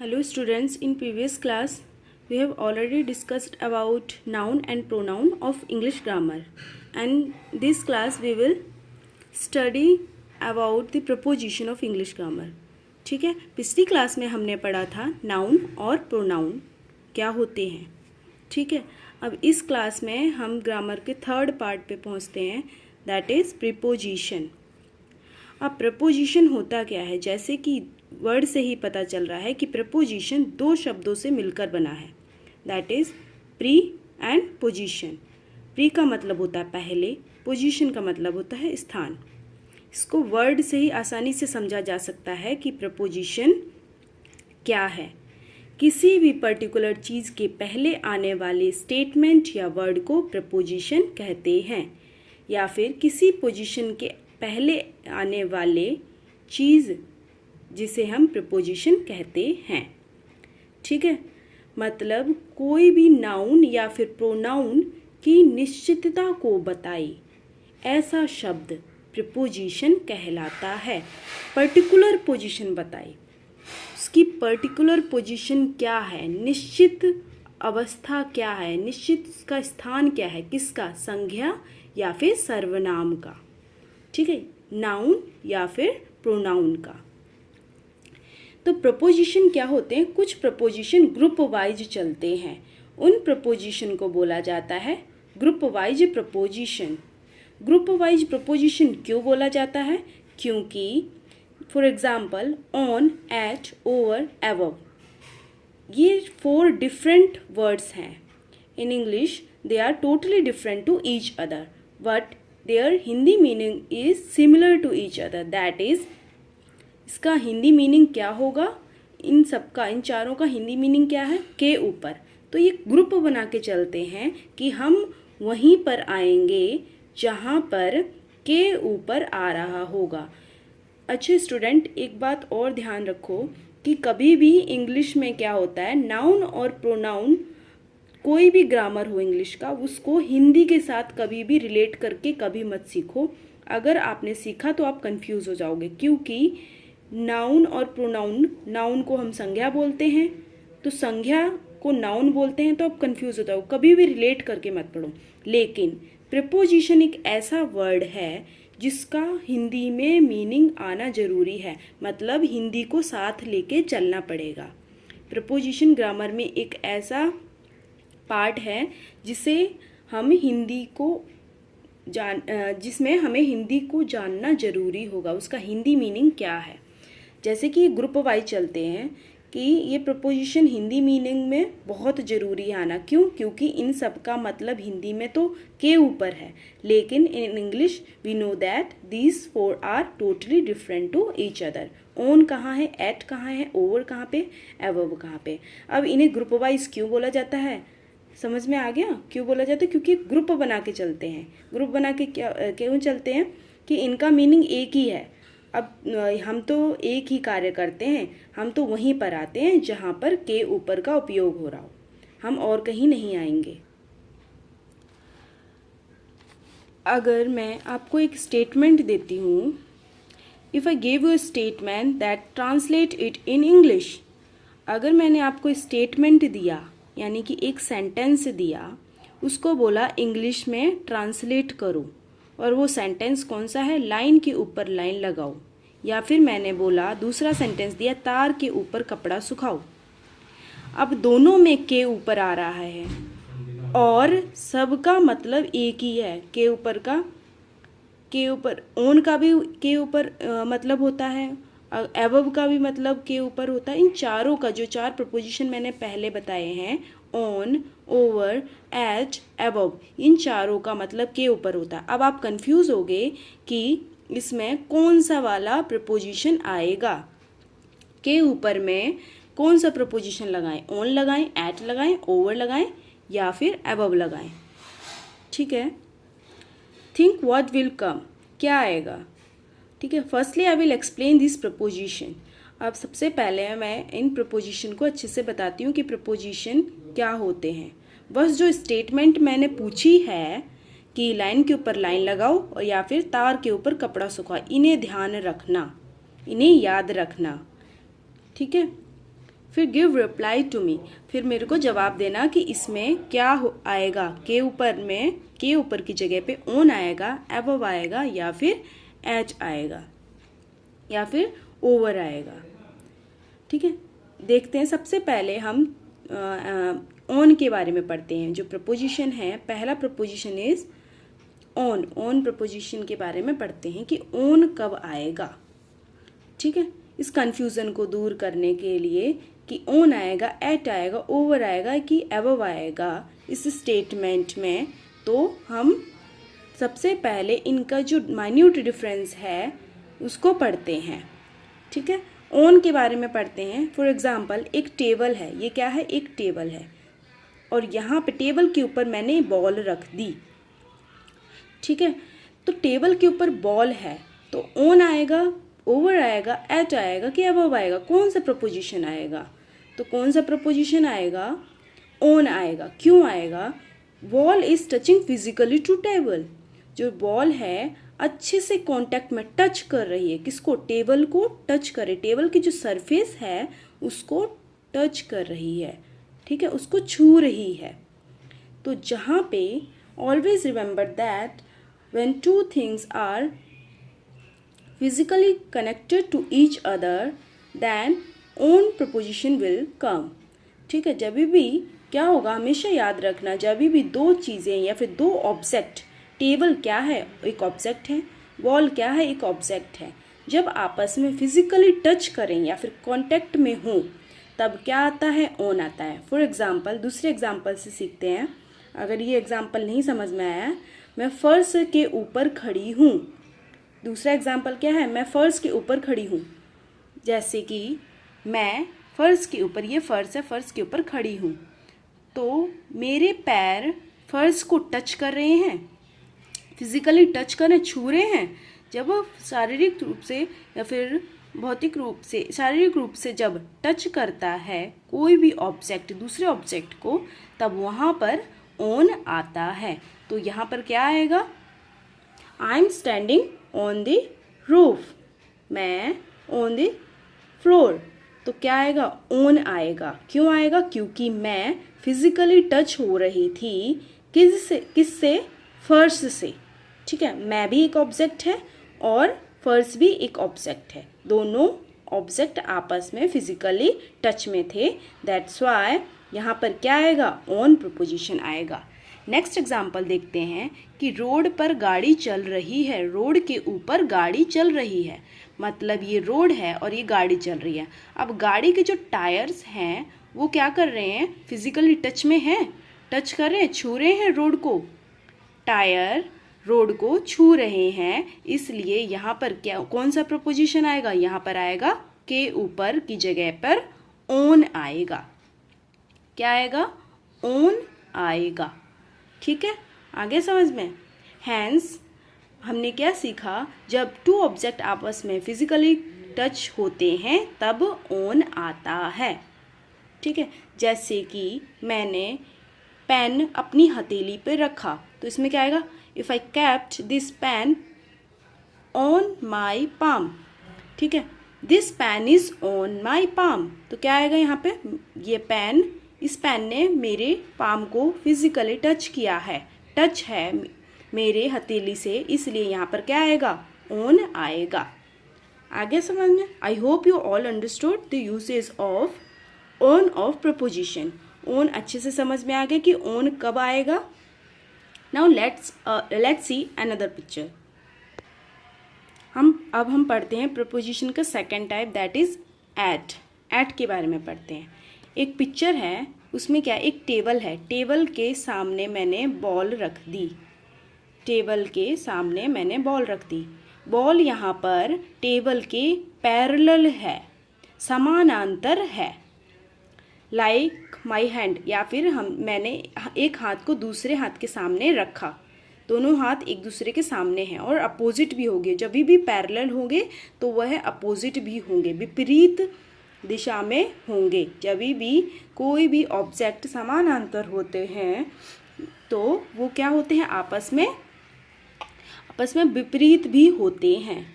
Hello students, in previous class we have already discussed about noun and pronoun of English grammar, and this class we will study about the preposition of English grammar. ठीक है, पिछली class में हमने पढ़ा था noun और pronoun क्या होते हैं. ठीक है, अब इस क्लास में हम ग्रामर के थर्ड पार्ट पे पहुंचते हैं, दैट इज़ प्रीपोजिशन. अब प्रपोजिशन होता क्या है, जैसे कि वर्ड से ही पता चल रहा है कि प्रपोजिशन दो शब्दों से मिलकर बना है, that is pre and position. Pre का मतलब होता है पहले, पोजीशन का मतलब होता है स्थान. इसको वर्ड से ही आसानी से समझा जा सकता है कि प्रपोजिशन क्या है. किसी भी पर्टिकुलर चीज़ के पहले आने वाले स्टेटमेंट या वर्ड को प्रपोजिशन कहते हैं, या फिर किसी पोजीशन के पहले आने वाले चीज़ जिसे हम प्रपोजिशन कहते हैं. ठीक है, मतलब कोई भी नाउन या फिर प्रोनाउन की निश्चितता को बताए ऐसा शब्द प्रपोजिशन कहलाता है. पर्टिकुलर पोजीशन बताए, उसकी पर्टिकुलर पोजीशन क्या है, निश्चित अवस्था क्या है, निश्चित उसका स्थान क्या है, किसका, संज्ञा या फिर सर्वनाम का. ठीक है, नाउन या फिर प्रोनाउन का. तो प्रपोजिशन क्या होते हैं, कुछ प्रपोजिशन ग्रुप वाइज चलते हैं, उन प्रपोजिशन को बोला जाता है group wise preposition. Group wise preposition क्यों बोला जाता है, क्योंकि for example on, at, over, above, ये 4 डिफरेंट वर्ड्स हैं. In English they are totally different to each other, but their Hindi meaning is similar to each other. That is, इसका Hindi meaning क्या होगा, इन सब का, इन चारों का हिंदी मीनिंग क्या है, के ऊपर. तो ये ग्रुप बना के चलते हैं कि हम वहीं पर आएंगे जहाँ पर के ऊपर आ रहा होगा. अच्छे स्टूडेंट, एक बात और ध्यान रखो कि कभी भी इंग्लिश में क्या होता है, नाउन और प्रोनाउन, कोई भी ग्रामर हो इंग्लिश का, उसको हिंदी के साथ कभी भी रिलेट करके कभी मत सीखो. अगर आपने सीखा तो आप कंफ्यूज हो जाओगे, क्योंकि नाउन और प्रोनाउन, नाउन को हम संज्ञा बोलते हैं तो संज्ञा को नाउन बोलते हैं, तो आप कंफ्यूज हो जाओ. कभी भी रिलेट करके मत पढ़ो. लेकिन प्रीपोजिशन एक ऐसा वर्ड है जिसका हिंदी में मीनिंग आना जरूरी है, मतलब हिंदी को साथ लेके चलना पड़ेगा. प्रीपोजिशन ग्रामर में एक ऐसा पार्ट है जिसे हम हिंदी को जिसमें हमें हिंदी को जानना जरूरी होगा, उसका हिंदी मीनिंग क्या है. जैसे कि ग्रुप वाइज चलते हैं कि ये प्रपोजिशन हिंदी मीनिंग में बहुत ज़रूरी है आना. क्यों, क्योंकि इन सब का मतलब हिंदी में तो के ऊपर है, लेकिन in English we know that these 4 are totally different to each other. On कहाँ है, एट कहाँ है, ओवर कहाँ पे, एबव कहाँ पे. अब इन्हें ग्रुप वाइज क्यों बोला जाता है, समझ में आ गया क्यों बोला जाता है, क्योंकि ग्रुप बना के चलते हैं. ग्रुप बना के क्यों चलते हैं कि इनका मीनिंग एक ही है. अब हम तो एक ही कार्य करते हैं, हम तो वहीं पर आते हैं जहाँ पर के ऊपर का उपयोग हो रहा हो, हम और कहीं नहीं आएंगे. अगर मैं आपको एक स्टेटमेंट देती हूँ, if I give you statement that translate it in English, अगर मैंने आपको स्टेटमेंट दिया, यानी कि एक सेंटेंस दिया, उसको बोला इंग्लिश में ट्रांसलेट करो, और वो सेंटेंस कौन सा है, लाइन के ऊपर लाइन लगाओ, या फिर मैंने बोला दूसरा सेंटेंस दिया, तार के ऊपर कपड़ा सुखाओ. अब दोनों में के ऊपर आ रहा है और सबका मतलब एक ही है. के ऊपर का, के ऊपर ऑन का भी के ऊपर मतलब होता है, एबव का भी मतलब के ऊपर होता है. इन चारों का, जो 4 प्रपोजिशन मैंने पहले बताए हैं, ऑन, ओवर, एट, एबव, इन चारों का मतलब के ऊपर होता है. अब आप कंफ्यूज होगे कि इसमें कौन सा वाला प्रपोजिशन आएगा, के ऊपर में कौन सा प्रपोजिशन लगाएं, ऑन लगाएं, एट लगाएं, ओवर लगाएं या फिर एबव लगाएं. ठीक है, थिंक व्हाट विल कम, क्या आएगा. ठीक है, firstly I will explain this preposition. अब सबसे पहले मैं इन प्रपोजिशन को अच्छे से बताती हूँ कि प्रपोजिशन क्या होते हैं. बस जो स्टेटमेंट मैंने पूछी है कि लाइन के ऊपर लाइन लगाओ और या फिर तार के ऊपर कपड़ा सुखाओ, इन्हें ध्यान रखना, इन्हें याद रखना. ठीक है, फिर गिव रिप्लाई टू मी, फिर मेरे को जवाब देना कि इसमें क्या आएगा। के ऊपर की जगह पे ऑन आएगा, अबव आएगा, या फिर एट आएगा, या फिर ओवर आएगा। ठीक है, देखते हैं। सबसे पहले हम ऑन के बारे में पढ़ते हैं। जो प्रपोजिशन है, पहला preposition is on. On preposition के बारे में पढ़ते हैं कि ऑन कब आएगा। ठीक है, इस कंफ्यूजन को दूर करने के लिए कि ऑन आएगा, एट आएगा, ओवर आएगा कि अबव आएगा इस स्टेटमेंट में, तो हम सबसे पहले इनका जो माइन्यूट डिफरेंस है उसको पढ़ते हैं। ठीक है, ऑन के बारे में पढ़ते हैं। फॉर एग्जांपल, एक टेबल है। ये क्या है? एक टेबल है, और यहाँ पे टेबल के ऊपर मैंने बॉल रख दी। ठीक है, तो टेबल के ऊपर बॉल है, तो ऑन आएगा, ओवर आएगा, एट आएगा कि अबव आएगा? कौन सा प्रपोजिशन आएगा? तो कौन सा प्रपोजिशन आएगा? ऑन आएगा। क्यों आएगा? Ball is touching physically to table. जो बॉल है अच्छे से कांटेक्ट में टच कर रही है। किसको? टेबल को टच करे। टेबल की जो सरफेस है उसको टच कर रही है। ठीक है, उसको छू रही है। तो जहाँ पे always remember that when two things are physically connected to each other then on preposition will come। ठीक है, जब भी क्या होगा, हमेशा याद रखना, जब भी दो चीज़ें या फिर दो ऑब्जेक्ट, टेबल क्या है? एक ऑब्जेक्ट है, बॉल क्या है? एक ऑब्जेक्ट है। जब आपस में फिजिकली टच करें या फिर कांटेक्ट में हो, तब क्या आता है? ऑन आता है। फॉर एग्जाम्पल, दूसरे एग्जाम्पल से सीखते हैं। अगर ये एग्जाम्पल नहीं समझ में आया, मैं फर्श के ऊपर खड़ी हूँ। दूसरा एग्जाम्पल क्या है? मैं फर्श के ऊपर खड़ी हूँ। जैसे कि मैं फर्श के ऊपर, ये फर्श है, फर्श के ऊपर खड़ी हूँ, तो मेरे पैर फर्श को टच कर रहे हैं, फिजिकली टच कर रहे हैं, छू रहे हैं। जब शारीरिक रूप से या फिर भौतिक रूप से, शारीरिक रूप से जब टच करता है कोई भी ऑब्जेक्ट दूसरे ऑब्जेक्ट को, तब वहाँ पर ऑन आता है। तो यहाँ पर क्या आएगा? I am standing on the roof, मैं ऑन द फ्लोर। तो क्या आएगा? ऑन आएगा। क्यों आएगा? क्योंकि मैं फिजिकली टच हो रही थी किससे? फर्श से। ठीक है, मैं भी एक ऑब्जेक्ट है और फर्श भी एक ऑब्जेक्ट है। दोनों ऑब्जेक्ट आपस में फिजिकली टच में थे। दैट्स वाई यहाँ पर क्या आएगा? ऑन प्रपोजिशन आएगा। नेक्स्ट एग्जाम्पल देखते हैं कि रोड पर गाड़ी चल रही है। रोड के ऊपर गाड़ी चल रही है, मतलब ये रोड है और ये गाड़ी चल रही है। अब गाड़ी के जो टायर्स हैं वो क्या कर रहे हैं? फिजिकली टच में हैं, टच कर रहे हैं, छू रहे हैं रोड को। टायर रोड को छू रहे हैं, इसलिए यहाँ पर क्या, कौन सा प्रपोजिशन आएगा? यहाँ पर आएगा के ऊपर की जगह पर ऑन आएगा। क्या आएगा? ऑन आएगा। ठीक है, आगे समझ में। हैंस हमने क्या सीखा? जब टू ऑब्जेक्ट आपस में फिजिकली टच होते हैं तब ऑन आता है। ठीक है, जैसे कि मैंने पेन अपनी हथेली पे रखा, तो इसमें क्या आएगा? If I kept this pen on my palm. ठीक है, this pen is on my palm. तो क्या आएगा यहाँ पे? ये पेन, इस पेन ने मेरे पाम को फिजिकली टच किया है, टच है मेरे हथेली से, इसलिए यहाँ पर क्या आएगा? ऑन आएगा। आगे समझना। आई hope you all understood the usage of on off preposition. On अच्छे से समझ में आ गया कि ऑन कब आएगा। Now let's see another picture. अब हम पढ़ते हैं प्रपोजिशन का second type, that is at. At के बारे में पढ़ते हैं। एक पिक्चर है, उसमें क्या? एक टेबल है, टेबल के सामने मैंने बॉल रख दी। टेबल के सामने मैंने बॉल रख दी। बॉल यहाँ पर टेबल के पैरेलल है, समानांतर है। लाइक माई हैंड, या फिर मैंने एक हाथ को दूसरे हाथ के सामने रखा। दोनों हाथ एक दूसरे के सामने हैं और अपोजिट भी होंगे। जब भी पैरेलल होंगे तो वह अपोजिट भी होंगे, विपरीत दिशा में होंगे। जब भी कोई भी ऑब्जेक्ट समानांतर होते हैं तो वो क्या होते हैं? आपस में विपरीत भी होते हैं।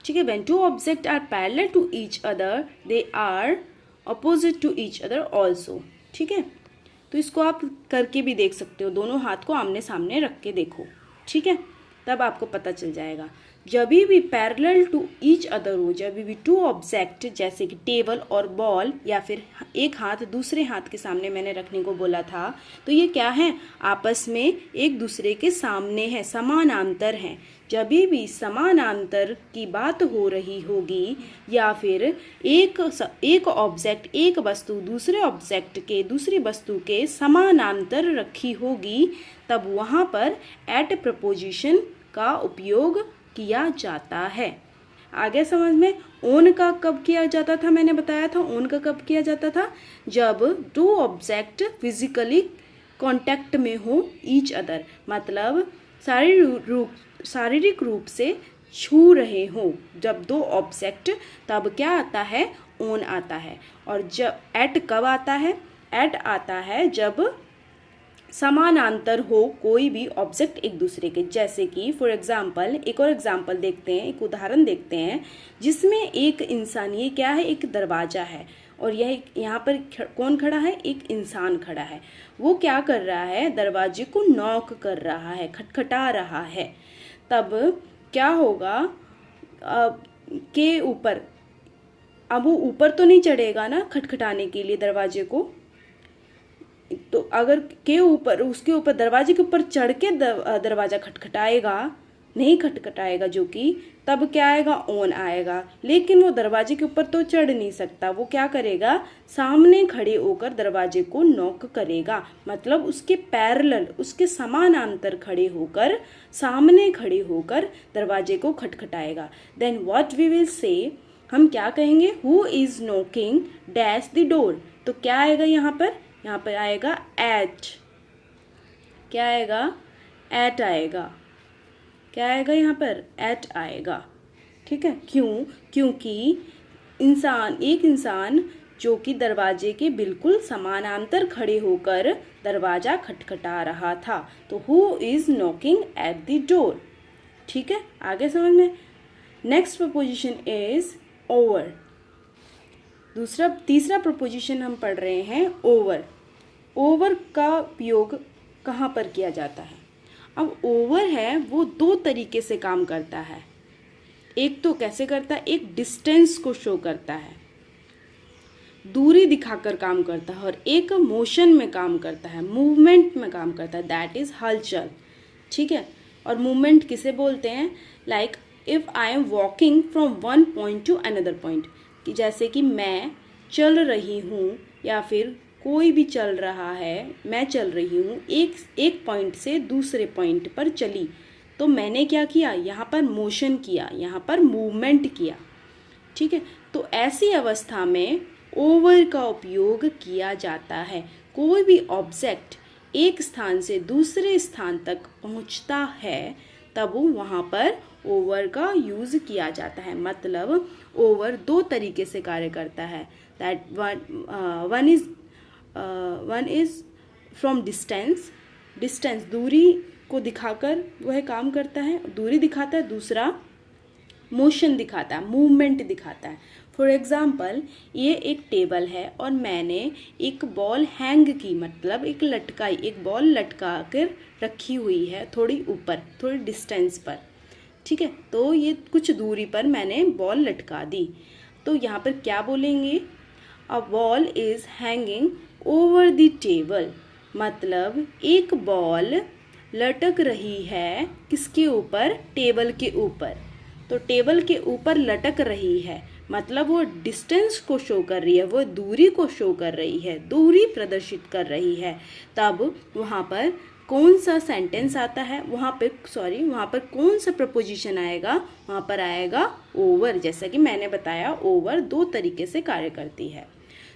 ठीक है, when two object are parallel to each other they are opposite to each other also. ठीक है, तो इसको आप करके भी देख सकते हो, दोनों हाथ को आमने सामने रख के देखो। ठीक है, तब आपको पता चल जाएगा। जब भी पैरेलल टू ईच अदर हो, जब भी टू ऑब्जेक्ट जैसे कि टेबल और बॉल, या फिर एक हाथ दूसरे हाथ के सामने मैंने रखने को बोला था, तो ये क्या है, आपस में एक दूसरे के सामने है, समानांतर हैं। जब भी समानांतर की बात हो रही होगी, या फिर एक ऑब्जेक्ट, एक वस्तु दूसरे ऑब्जेक्ट के, दूसरी वस्तु के समानांतर रखी होगी, तब वहाँ पर एट प्रपोजिशन का उपयोग किया जाता है। आगे समझ में। ओन का कब किया जाता था, मैंने बताया था ओन का कब किया जाता था, जब दो ऑब्जेक्ट फिजिकली कांटेक्ट में हो ईच अदर, मतलब शारीरिक रूप से छू रहे हो। जब दो ऑब्जेक्ट, तब क्या आता है, ओन आता है। और जब एट कब आता है, एट आता है जब समानांतर हो कोई भी ऑब्जेक्ट एक दूसरे के। जैसे कि फॉर एग्जाम्पल, एक और एग्जाम्पल देखते हैं, एक उदाहरण देखते हैं, जिसमें एक इंसान, ये क्या है, एक दरवाजा है, और यह यहाँ पर कौन खड़ा है, एक इंसान खड़ा है। वो क्या कर रहा है, दरवाजे को नॉक कर रहा है, खटखटा रहा है। तब क्या होगा, के ऊपर, अब वो ऊपर तो नहीं चढ़ेगा ना खटखटाने के लिए दरवाजे को, तो अगर के ऊपर, उसके ऊपर, दरवाजे के ऊपर चढ़ के दरवाजा खटखटाएगा, नहीं खटखटाएगा जो कि, तब क्या आएगा, ओन आएगा। लेकिन वो दरवाजे के ऊपर तो चढ़ नहीं सकता, वो क्या करेगा, सामने खड़े होकर दरवाजे को नॉक करेगा, मतलब उसके पैरेलल, उसके समानांतर खड़े होकर, सामने खड़े होकर दरवाजे को खटखटाएगा। Then what we will say, हम क्या कहेंगे, who is knocking dash the door. तो क्या आएगा यहाँ पर आएगा एट। क्या आएगा, एट आएगा। क्या आएगा यहाँ पर, एट आएगा। ठीक है, क्यों, क्योंकि एक इंसान जो कि दरवाजे के बिल्कुल समानांतर खड़े होकर दरवाजा खटखटा रहा था। तो who is knocking at the door. ठीक है, आगे समझ में। Next preposition is over. तीसरा प्रपोजिशन हम पढ़ रहे हैं ओवर। ओवर का उपयोग कहाँ पर किया जाता है। अब ओवर है वो दो तरीके से काम करता है। एक तो कैसे करता है, एक डिस्टेंस को शो करता है, दूरी दिखाकर काम करता है, और एक मोशन में काम करता है, मूवमेंट में काम करता है, दैट इज हलचल। ठीक है, और मूवमेंट किसे बोलते हैं, like if I am walking from one point two another point, कि जैसे कि मैं चल रही हूँ, या फिर कोई भी चल रहा है, मैं चल रही हूँ, एक पॉइंट से दूसरे पॉइंट पर चली, तो मैंने क्या किया, यहाँ पर मोशन किया, यहाँ पर मूवमेंट किया। ठीक है, तो ऐसी अवस्था में ओवर का उपयोग किया जाता है। कोई भी ऑब्जेक्ट एक स्थान से दूसरे स्थान तक पहुँचता है, तब वहाँ पर ओवर का यूज़ किया जाता है। मतलब ओवर दो तरीके से कार्य करता है, that one is from distance दूरी को दिखाकर वह काम करता है, दूरी दिखाता है। दूसरा मोशन दिखाता है, मूवमेंट दिखाता है। फॉर एग्जाम्पल, ये एक टेबल है और मैंने एक बॉल हैंग की, मतलब एक बॉल लटका कर रखी हुई है थोड़ी ऊपर, थोड़ी डिस्टेंस पर। ठीक है, तो ये कुछ दूरी पर मैंने बॉल लटका दी। तो यहाँ पर क्या बोलेंगे, a ball is hanging over the table. मतलब एक बॉल लटक रही है किसके ऊपर, टेबल के ऊपर। तो टेबल के ऊपर लटक रही है, मतलब वो डिस्टेंस को शो कर रही है, वो दूरी को शो कर रही है, दूरी प्रदर्शित कर रही है। तब वहाँ पर कौन सा सेंटेंस आता है, वहाँ पर कौन सा प्रपोजिशन आएगा, वहाँ पर आएगा ओवर। जैसा कि मैंने बताया, ओवर दो तरीके से कार्य करती है।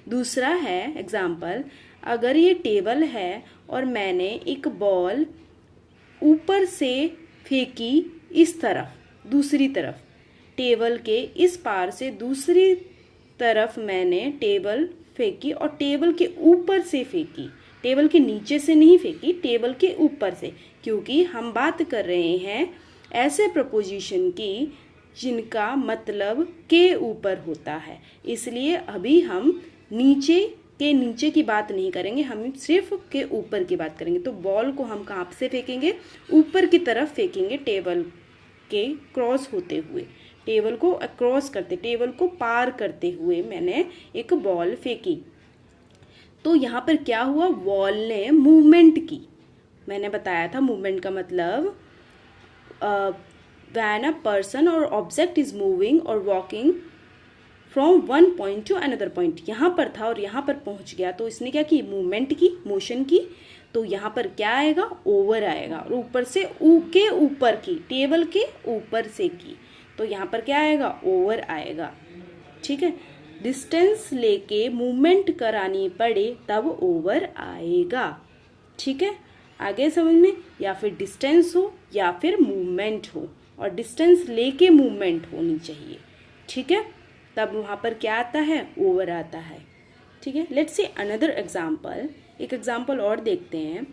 दूसरा है एग्जाम्पल, अगर ये टेबल है और मैंने एक बॉल ऊपर से फेंकी इस तरफ, दूसरी तरफ, टेबल के इस पार से दूसरी तरफ मैंने टेबल फेंकी, और टेबल के ऊपर से फेंकी, टेबल के नीचे से नहीं फेंकी, टेबल के ऊपर से, क्योंकि हम बात कर रहे हैं ऐसे प्रपोजिशन की जिनका मतलब के ऊपर होता है। इसलिए अभी हम नीचे की बात नहीं करेंगे, हम सिर्फ के ऊपर की बात करेंगे। तो बॉल को हम कहाँ से फेंकेंगे, ऊपर की तरफ फेंकेंगे, टेबल के क्रॉस होते हुए, टेबल को क्रॉस करते, टेबल को पार करते हुए मैंने एक बॉल फेंकी। तो यहाँ पर क्या हुआ, बॉल ने मूवमेंट की। मैंने बताया था मूवमेंट का मतलब व्हेन अ पर्सन और ऑब्जेक्ट इज मूविंग और walking from one point two another point. यहाँ पर था और यहाँ पर पहुँच गया, तो इसने क्या की, मूवमेंट की, मोशन की। तो यहाँ पर क्या आएगा, ओवर आएगा। और ऊपर से के ऊपर की, टेबल के ऊपर से की, तो यहाँ पर क्या आएगा, ओवर आएगा। ठीक है, डिस्टेंस लेके मूवमेंट करानी पड़े तब ओवर आएगा। ठीक है, आगे समझ में, या फिर डिस्टेंस हो या फिर मूवमेंट हो, और डिस्टेंस लेके मूवमेंट होनी चाहिए। ठीक है, तब वहाँ पर क्या आता है, ओवर आता है। ठीक है, लेट्स सी अनदर एग्जाम्पल। एक एग्जाम्पल और देखते हैं।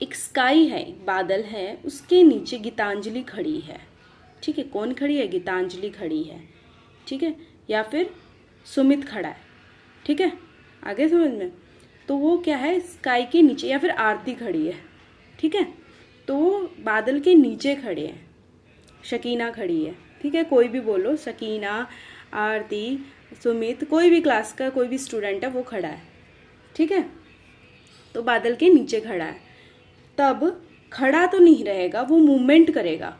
एक स्काई है, बादल है, उसके नीचे गीतांजलि खड़ी है। ठीक है, कौन खड़ी है, गीतांजलि खड़ी है। ठीक है, या फिर सुमित खड़ा है। ठीक है, आगे समझ में, तो वो क्या है, स्काई के नीचे, या फिर आरती खड़ी है। ठीक है, तो वो बादल के नीचे खड़े हैं, शकीना खड़ी है। ठीक है, कोई भी बोलो, शकीना, आरती, सुमित, कोई भी क्लास का कोई भी स्टूडेंट है वो खड़ा है। ठीक है, तो बादल के नीचे खड़ा है। तब खड़ा तो नहीं रहेगा, वो मूवमेंट करेगा।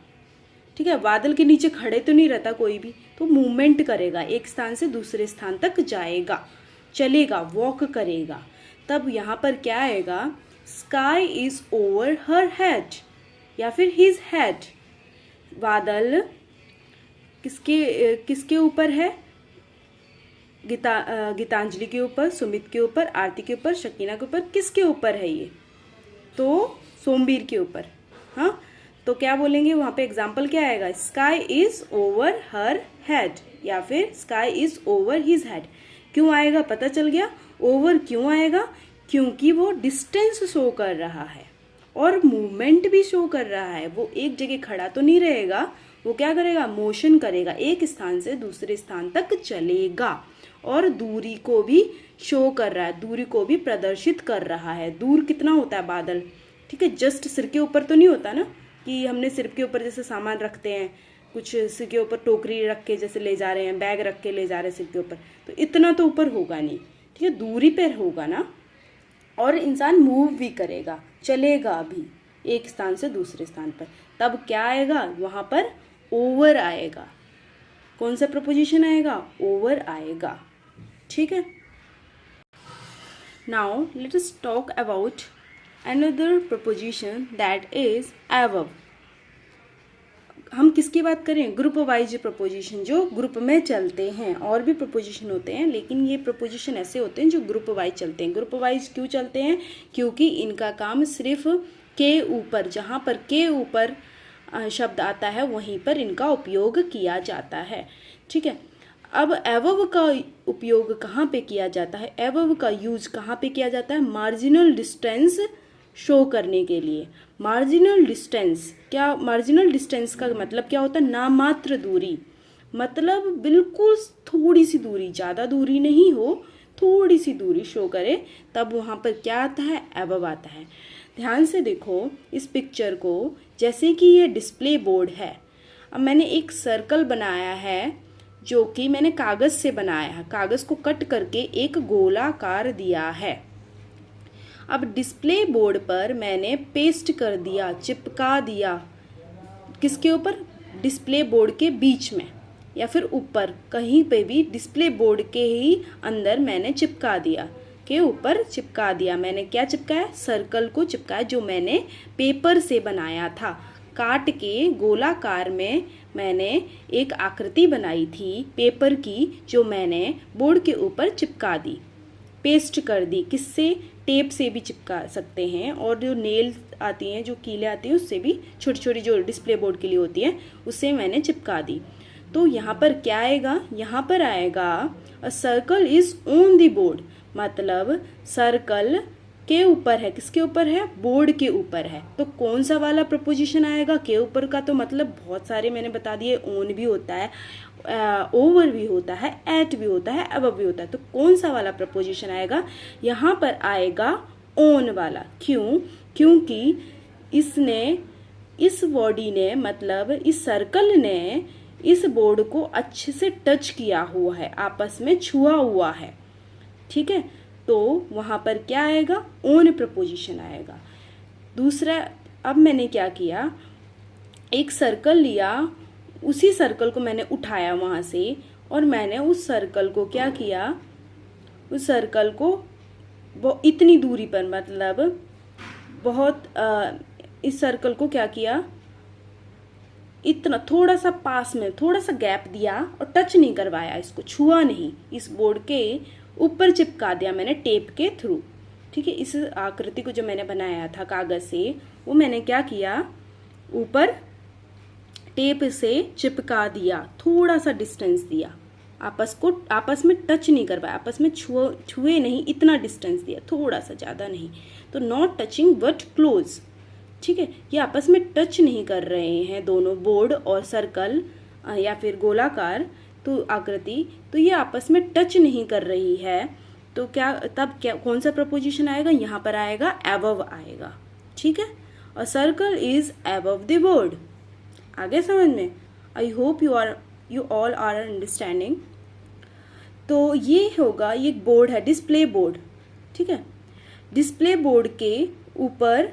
ठीक है, बादल के नीचे खड़े तो नहीं रहता कोई भी, तो मूवमेंट करेगा, एक स्थान से दूसरे स्थान तक जाएगा, चलेगा, वॉक करेगा। तब यहाँ पर क्या आएगा, sky is over her head या फिर हिज हेड। बादल किसके ऊपर है, गीतांजलि के ऊपर, सुमित के ऊपर, आरती के ऊपर, शकीना के ऊपर, किसके ऊपर है ये, तो सोमवीर के ऊपर। हाँ, तो क्या बोलेंगे वहाँ पे, एग्जाम्पल क्या आएगा, sky is over her head या फिर sky is over his head. क्यों आएगा, पता चल गया, ओवर क्यों आएगा, क्योंकि वो डिस्टेंस शो कर रहा है और मूवमेंट भी शो कर रहा है। वो एक जगह खड़ा तो नहीं रहेगा, वो क्या करेगा, मोशन करेगा, एक स्थान से दूसरे स्थान तक चलेगा, और दूरी को भी शो कर रहा है, दूरी को भी प्रदर्शित कर रहा है। दूर कितना होता है बादल, ठीक है, जस्ट सिर के ऊपर तो नहीं होता ना, कि हमने सिर के ऊपर जैसे सामान रखते हैं, कुछ सिर के ऊपर टोकरी रख के जैसे ले जा रहे हैं, बैग रख के ले जा रहे हैं सिर के ऊपर, तो इतना तो ऊपर होगा नहीं। ठीक है, दूरी पर होगा ना, और इंसान मूव भी करेगा, चलेगा भी एक स्थान से दूसरे स्थान पर। तब क्या आएगा, वहाँ पर ओवर आएगा। कौन सा प्रपोजिशन आएगा, ओवर आएगा। ठीक है, now let us talk about another preposition that is above. हम किसकी बात करें, ग्रुप वाइज प्रपोजिशन, जो ग्रुप में चलते हैं। और भी प्रपोजिशन होते हैं, लेकिन ये प्रपोजिशन ऐसे होते हैं जो ग्रुप वाइज चलते हैं। ग्रुप वाइज क्यों चलते हैं, क्योंकि इनका काम सिर्फ के ऊपर, जहाँ पर के ऊपर शब्द आता है वहीं पर इनका उपयोग किया जाता है। ठीक है, अब एवव का उपयोग कहाँ पे किया जाता है, एवव का यूज कहाँ पे किया जाता है, मार्जिनल डिस्टेंस शो करने के लिए। मार्जिनल डिस्टेंस, क्या मार्जिनल डिस्टेंस का मतलब क्या होता है, नामात्र दूरी, मतलब बिल्कुल थोड़ी सी दूरी, ज़्यादा दूरी नहीं हो, थोड़ी सी दूरी शो करे, तब वहाँ पर क्या आता है, एबव आता है। ध्यान से देखो इस पिक्चर को, जैसे कि ये डिस्प्ले बोर्ड है। अब मैंने एक सर्कल बनाया है जो कि मैंने कागज़ से बनाया है, कागज़ को कट करके एक गोलाकार दिया है। अब डिस्प्ले बोर्ड पर मैंने पेस्ट कर दिया, चिपका दिया, किसके ऊपर, डिस्प्ले बोर्ड के बीच में या फिर ऊपर, कहीं पे भी डिस्प्ले बोर्ड के ही अंदर मैंने चिपका दिया, के ऊपर चिपका दिया। मैंने क्या चिपकाया, सर्कल को चिपकाया, जो मैंने पेपर से बनाया था। काट के गोलाकार में मैंने एक आकृति बनाई थी पेपर की, जो मैंने बोर्ड के ऊपर चिपका दी, पेस्ट कर दी। किससे, टेप से भी चिपका सकते हैं, और जो नेल आती हैं, जो कीले आती हैं, उससे भी, छोटी छोटी जो डिस्प्ले बोर्ड के लिए होती है, उससे मैंने चिपका दी। तो यहाँ पर क्या आएगा, यहाँ पर आएगा अ circle is on the board, मतलब सर्कल के ऊपर है, किसके ऊपर है, बोर्ड के ऊपर है, तो कौन सा वाला प्रपोजिशन आएगा, के ऊपर का तो मतलब बहुत सारे मैंने बता दिए, ऑन भी होता है, ओवर भी होता है, एट भी होता है, अबव भी होता है, तो कौन सा वाला प्रपोजिशन आएगा, यहाँ पर आएगा ऑन वाला। क्यों, क्योंकि इसने, इस बॉडी ने मतलब इस सर्कल ने इस बोर्ड को अच्छे से टच किया हुआ है, आपस में छुआ हुआ है, ठीक है, तो वहां पर क्या आएगा, ऑन प्रपोजिशन आएगा। दूसरा, अब मैंने क्या किया, एक सर्कल लिया, उसी सर्कल को मैंने उठाया वहां से, और मैंने उस सर्कल को क्या किया, उस सर्कल को वो इतनी दूरी पर मतलब बहुत इस सर्कल को क्या किया, इतना थोड़ा सा पास में थोड़ा सा गैप दिया और टच नहीं करवाया, इसको छुआ नहीं, इस बोर्ड के ऊपर चिपका दिया मैंने टेप के थ्रू, ठीक है। इस आकृति को जो मैंने बनाया था कागज से, वो मैंने क्या किया, ऊपर टेप से चिपका दिया, थोड़ा सा डिस्टेंस दिया, आपस में टच नहीं करवाया, आपस में छुए नहीं, इतना डिस्टेंस दिया, थोड़ा सा, ज़्यादा नहीं, तो नॉट टचिंग बट क्लोज, ठीक है। ये आपस में टच नहीं कर रहे हैं दोनों, बोर्ड और सर्कल या फिर गोलाकार तो आकृति, तो ये आपस में टच नहीं कर रही है, तो क्या तब क्या कौन सा प्रपोजिशन आएगा, यहाँ पर आएगा एबव आएगा, ठीक है। A circle is above the board. आगे समझ में, I hope you all are understanding. तो ये होगा, ये बोर्ड है, डिस्प्ले बोर्ड, ठीक है। डिस्प्ले बोर्ड के ऊपर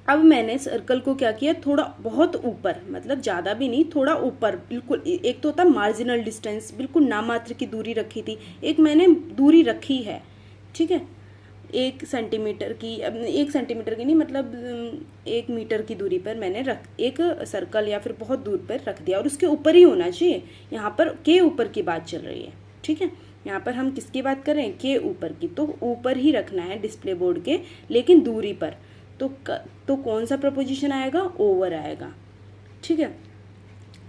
अब मैंने सर्कल को क्या किया, थोड़ा बहुत ऊपर, मतलब ज़्यादा भी नहीं, थोड़ा ऊपर, बिल्कुल, एक तो होता मार्जिनल डिस्टेंस, बिल्कुल नामात्र की दूरी रखी थी, एक मैंने दूरी रखी है, ठीक है, 1 सेंटीमीटर की, अब 1 सेंटीमीटर की नहीं, मतलब 1 मीटर की दूरी पर मैंने एक सर्कल या फिर बहुत दूर पर रख दिया, और उसके ऊपर ही होना चाहिए, यहाँ पर के ऊपर की बात चल रही है, ठीक है। यहाँ पर हम किसकी बात कर रहे हैं, के ऊपर की, तो ऊपर ही रखना है डिस्प्ले बोर्ड के, लेकिन दूरी पर, तो कौन सा प्रपोजिशन आएगा, ओवर आएगा, ठीक है।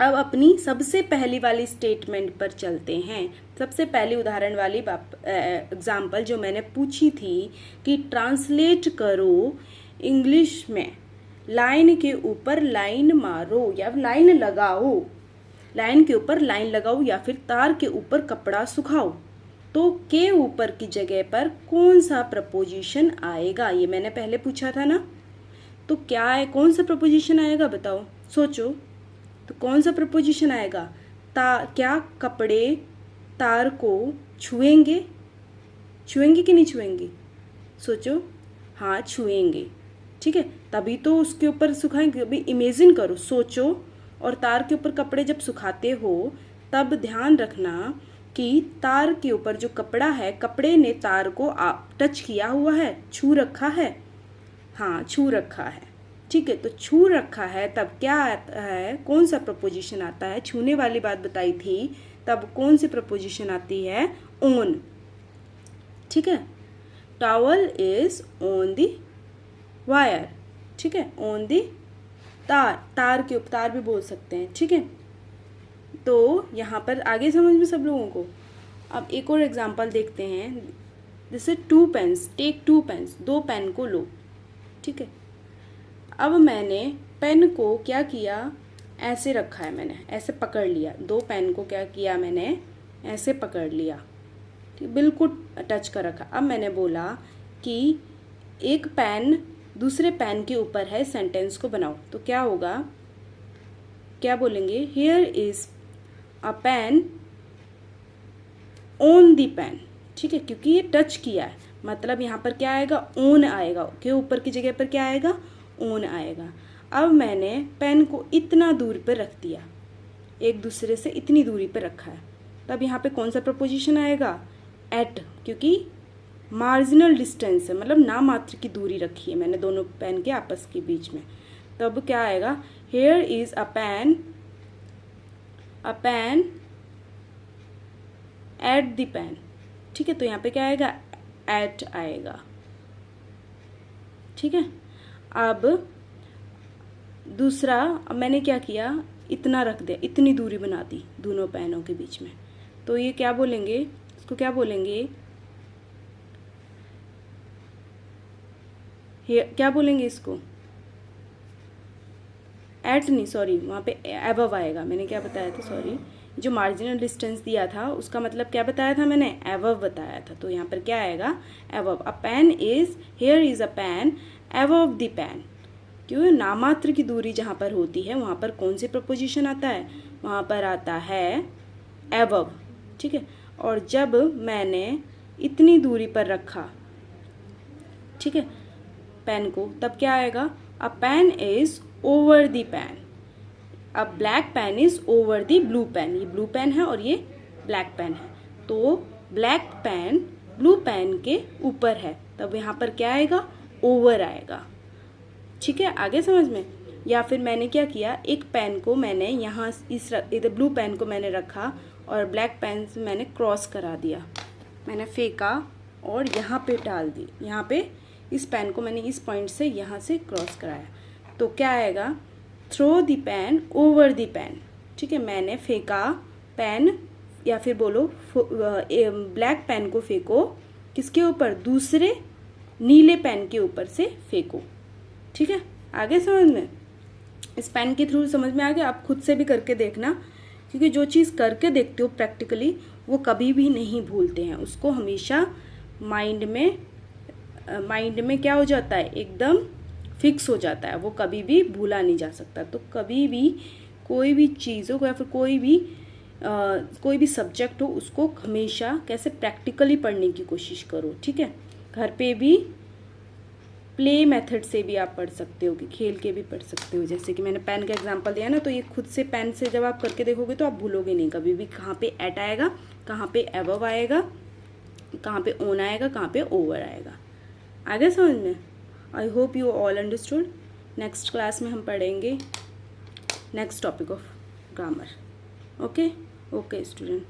अब अपनी सबसे पहली वाली स्टेटमेंट पर चलते हैं। सबसे पहली उदाहरण वाली एग्जाम्पल जो मैंने पूछी थी कि ट्रांसलेट करो इंग्लिश में, लाइन के ऊपर लाइन मारो या लाइन लगाओ, लाइन के ऊपर लाइन लगाओ या फिर तार के ऊपर कपड़ा सुखाओ, तो के ऊपर की जगह पर कौन सा प्रपोजिशन आएगा, ये मैंने पहले पूछा था ना, तो क्या है, कौन सा प्रपोजिशन आएगा बताओ, सोचो, तो कौन सा प्रपोजिशन आएगा, क्या कपड़े तार को छुएंगे, छुएंगे कि नहीं छुएंगे, सोचो, हाँ छुएंगे, ठीक है, तभी तो उसके ऊपर सुखाएंगे। अभी इमेजिन करो, सोचो, और तार के ऊपर कपड़े जब सुखाते हो तब ध्यान रखना कि तार के ऊपर जो कपड़ा है, कपड़े ने तार को टच किया हुआ है, छू रखा है, हाँ छू रखा है, ठीक है, तो छू रखा है, तब क्या आता है, कौन सा प्रपोजिशन आता है, छूने वाली बात बताई थी, तब कौन सी प्रपोजिशन आती है, ऑन, ठीक है। Towel is on the wire, ठीक है, ऑन द तार, तार के ऊपर, तार भी बोल सकते हैं, ठीक है। तो यहाँ पर आगे समझ में सब लोगों को। अब एक और एग्जांपल देखते हैं, जैसे 2 पेन्स, टेक 2 पेन्स, 2 पेन को लो, ठीक है। अब मैंने पेन को क्या किया, ऐसे रखा है, मैंने ऐसे पकड़ लिया, 2 पेन को क्या किया मैंने, ऐसे पकड़ लिया, ठीक, बिल्कुल टच कर रखा। अब मैंने बोला कि एक पेन दूसरे पेन के ऊपर है, सेंटेंस को बनाओ, तो क्या होगा, क्या बोलेंगे, here is a pen on the pen, ठीक है, क्योंकि ये टच किया है, मतलब यहाँ पर क्या आएगा, ऑन आएगा, के ऊपर की जगह पर क्या आएगा, ऑन आएगा। अब मैंने पेन को इतना दूर पर रख दिया, एक दूसरे से इतनी दूरी पर रखा है, तब यहाँ पे कौन सा प्रपोजिशन आएगा, एट, क्योंकि मार्जिनल डिस्टेंस है, मतलब नामात्र की दूरी रखी है मैंने दोनों पेन के आपस के बीच में, तब क्या आएगा, here is a pen at the pen, ठीक है, तो यहाँ पे क्या आएगा, एट आएगा, ठीक है। अब दूसरा, अब मैंने क्या किया, इतना रख दिया, इतनी दूरी बना दी दोनों पेनों के बीच में, तो ये क्या बोलेंगे, इसको क्या बोलेंगे, क्या बोलेंगे इसको, एट नहीं, सॉरी, वहाँ पे एबव आएगा। मैंने क्या बताया था, सॉरी, जो मार्जिनल डिस्टेंस दिया था उसका मतलब क्या बताया था मैंने, एबव बताया था। तो यहाँ पर क्या आएगा, above. A pen is, here is a pen above the pen. क्यों, नामात्र की दूरी जहाँ पर होती है वहाँ पर कौन सी प्रपोजिशन आता है, वहाँ पर आता है एबव, ठीक है। और जब मैंने इतनी दूरी पर रखा, ठीक है, पेन को, तब क्या आएगा, a pen is over the pen. अब black pen is over the blue pen, ये ब्लू पेन है और ये ब्लैक पेन है, तो ब्लैक पेन ब्लू पेन के ऊपर है, तब यहाँ पर क्या आएगा, ओवर आएगा, ठीक है। आगे समझ में। या फिर मैंने क्या किया, एक पेन को मैंने यहाँ इधर ब्लू पेन को मैंने रखा और ब्लैक पेन से मैंने क्रॉस करा दिया, मैंने फेंका और यहाँ पे डाल दी, यहाँ पे इस पेन को मैंने इस पॉइंट से यहाँ से क्रॉस कराया, तो क्या आएगा, throw the pen over the pen, ठीक है। मैंने फेंका पेन, या फिर बोलो ब्लैक पेन को फेंको किसके ऊपर, दूसरे नीले पेन के ऊपर से फेंको, ठीक है। आगे समझ में, इस पेन के थ्रू समझ में आ गया। आप खुद से भी करके देखना, क्योंकि जो चीज़ करके देखते हो प्रैक्टिकली वो कभी भी नहीं भूलते हैं, उसको हमेशा माइंड में क्या हो जाता है, एकदम फिक्स हो जाता है, वो कभी भी भूला नहीं जा सकता। तो कभी भी कोई भी चीज़ हो या फिर कोई भी सब्जेक्ट हो, उसको हमेशा कैसे प्रैक्टिकली पढ़ने की कोशिश करो, ठीक है। घर पे भी प्ले मेथड से भी आप पढ़ सकते हो, कि खेल के भी पढ़ सकते हो। जैसे कि मैंने पेन का एग्जांपल दिया ना, तो ये खुद से पेन से जब आप करके देखोगे तो आप भूलोगे नहीं कभी भी, कहाँ पे एट आएगा, कहाँ पे एबव आएगा, कहाँ पे ऑन आएगा, कहाँ पे ओवर आएगा। आगे समझ में। I hope you all understood. Next class में हम पढ़ेंगे next topic of grammar. Okay student.